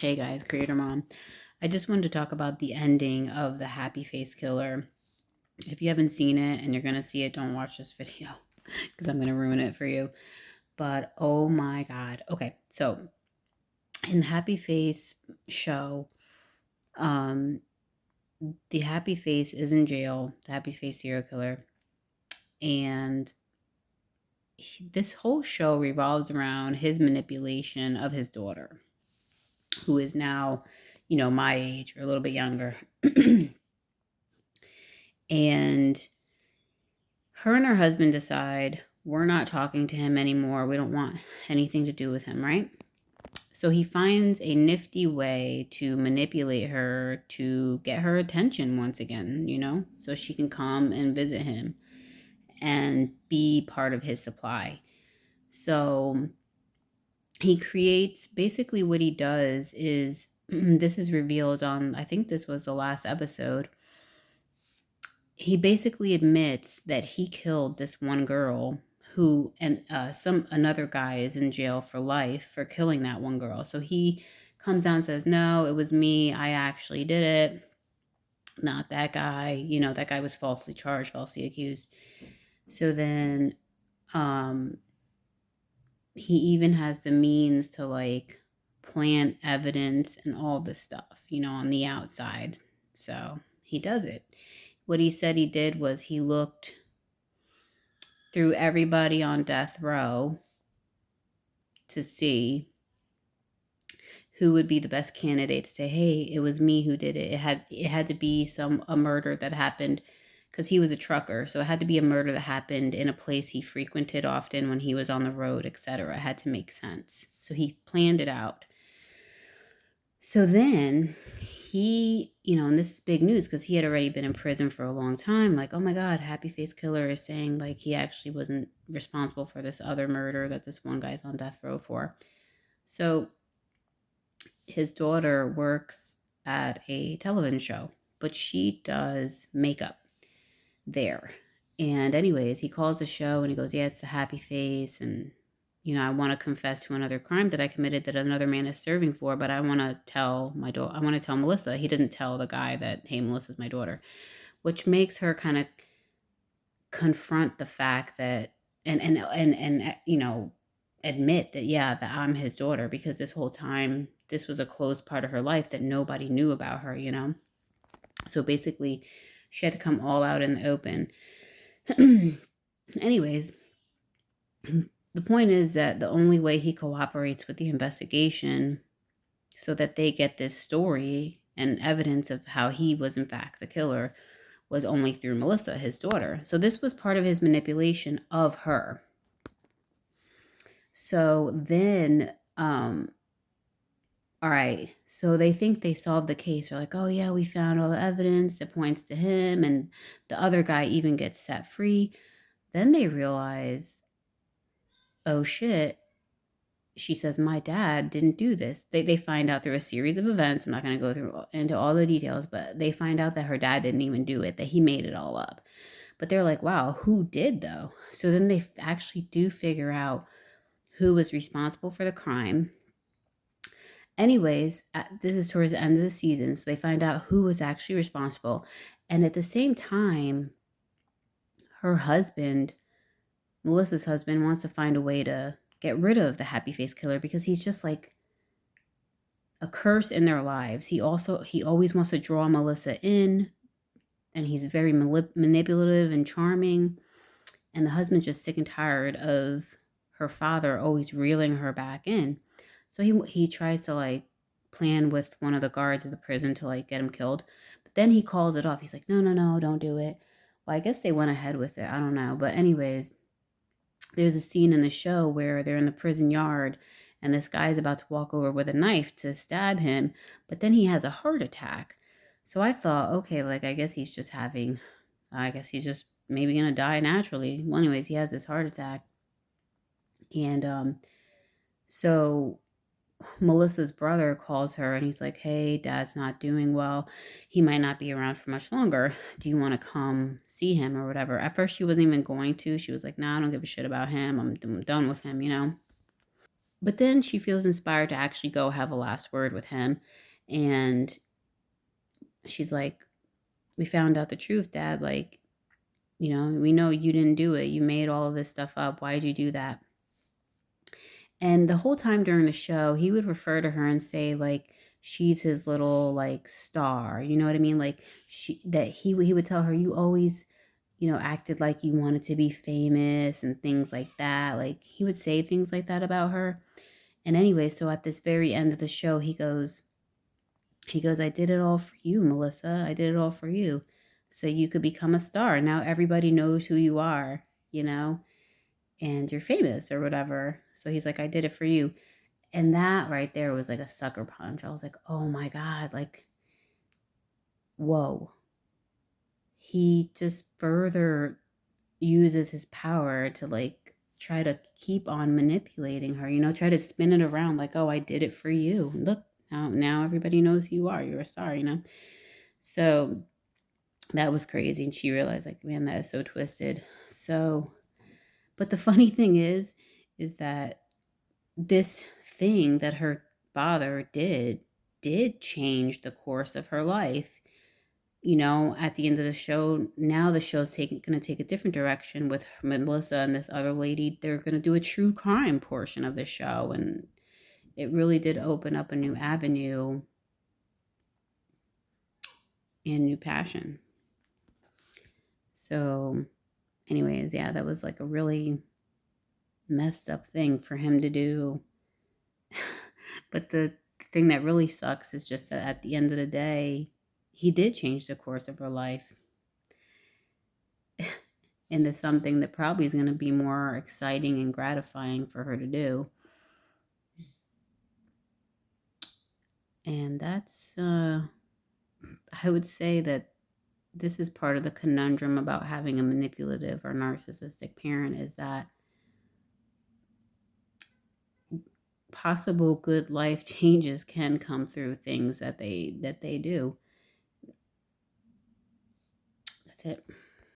Hey guys, Creator Mom. I just wanted to talk about the ending of The Happy Face Killer. If you haven't seen it and you're going to see it, don't watch this video because I'm going to ruin it for you. But oh my God. Okay, so in the Happy Face show, um, the Happy Face is in jail, the Happy Face serial killer. And this whole show revolves around his manipulation of his daughter, who is now, my age or a little bit younger. And her and her husband decide we're not talking to him anymore. We don't want anything to do with him, right? So he finds a nifty way to manipulate her to get her attention once again, so she can come and visit him and be part of his supply. So he creates, basically what he does is this is revealed on, I think this was the last episode. He basically admits that he killed this one girl who, and another guy is in jail for life for killing that one girl. So he comes down and says, no, it was me. I actually did it. Not that guy. That guy was falsely charged, falsely accused. So then he even has the means to like plant evidence and all this stuff, on the outside. So he does it. What he said he did was he looked through everybody on death row to see who would be the best candidate to say, hey, it was me who did it. It had to be a murder that happened because he was a trucker. So it had to be a murder that happened in a place he frequented often when he was on the road, etc. It had to make sense. So he planned it out. So then he, and this is big news because he had already been in prison for a long time. Like, oh my God, Happy Face Killer is saying like he actually wasn't responsible for this other murder that this one guy's on death row for. So his daughter works at a television show, but she does makeup there. And anyways, he calls the show and he goes, yeah, it's the Happy Face. And, I want to confess to another crime that I committed that another man is serving for, but I want to tell my daughter, I want to tell Melissa. He doesn't tell the guy that, hey, Melissa's my daughter, which makes her kind of confront the fact that, and admit that, yeah, that I'm his daughter, because this whole time, this was a closed part of her life that nobody knew about her, So basically, she had to come all out in the open. Anyways, the point is that the only way he cooperates with the investigation so that they get this story and evidence of how he was in fact the killer was only through Melissa, his daughter. So this was part of his manipulation of her. So then, all right, so they think they solved the case. They're like, oh yeah, we found all the evidence that points to him, and the other guy even gets set free. Then they realize, oh shit, she says, my dad didn't do this. They find out through a series of events. I'm not going to go through into all the details, but they find out that her dad didn't even do it, that he made it all up. But they're like, wow, who did though? So then they actually do figure out who was responsible for the crime. Anyways, this is towards the end of the season, so they find out who was actually responsible. And at the same time, her husband, Melissa's husband, wants to find a way to get rid of the Happy Face Killer because he's just like a curse in their lives. He always wants to draw Melissa in, and he's very manipulative and charming. And the husband's just sick and tired of her father always reeling her back in. So he tries to like plan with one of the guards of the prison to like get him killed. But then he calls it off. He's like, no, don't do it. Well, I guess they went ahead with it. I don't know. But anyways, there's a scene in the show where they're in the prison yard and this guy's about to walk over with a knife to stab him, but then he has a heart attack. So I thought, okay, like I guess he's just maybe gonna die naturally. Well, anyways, he has this heart attack. And so Melissa's brother calls her and he's like, hey, dad's not doing well. He might not be around for much longer. Do you want to come see him or whatever? At first, she wasn't even going to. She was like, nah, I don't give a shit about him. I'm done with him, But then she feels inspired to actually go have a last word with him. And she's like, we found out the truth, Dad. Like, we know you didn't do it. You made all of this stuff up. Why did you do that? And the whole time during the show, he would refer to her and say, like, she's his little, like, star. You know what I mean? Like, he would tell her, you always, acted like you wanted to be famous and things like that. Like, he would say things like that about her. And anyway, so at this very end of the show, he goes, I did it all for you, Melissa. I did it all for you. So you could become a star. Now everybody knows who you are, and you're famous or whatever. So he's like, I did it for you. And that right there was like a sucker punch. I was like, oh my God, like, whoa. He just further uses his power to like try to keep on manipulating her, try to spin it around like, oh, I did it for you. Look, now everybody knows who you are. You're a star. So that was crazy. And she realized, like, man, that is so twisted. So, but the funny thing is that this thing that her father did change the course of her life. At the end of the show, now the show's going to take a different direction with Melissa and this other lady. They're going to do a true crime portion of the show, and it really did open up a new avenue and new passion. So, anyways, yeah, that was like a really messed up thing for him to do. But the thing that really sucks is just that at the end of the day, he did change the course of her life into something that probably is going to be more exciting and gratifying for her to do. And that's, I would say that this is part of the conundrum about having a manipulative or narcissistic parent, is that possible good life changes can come through things that they do. That's it.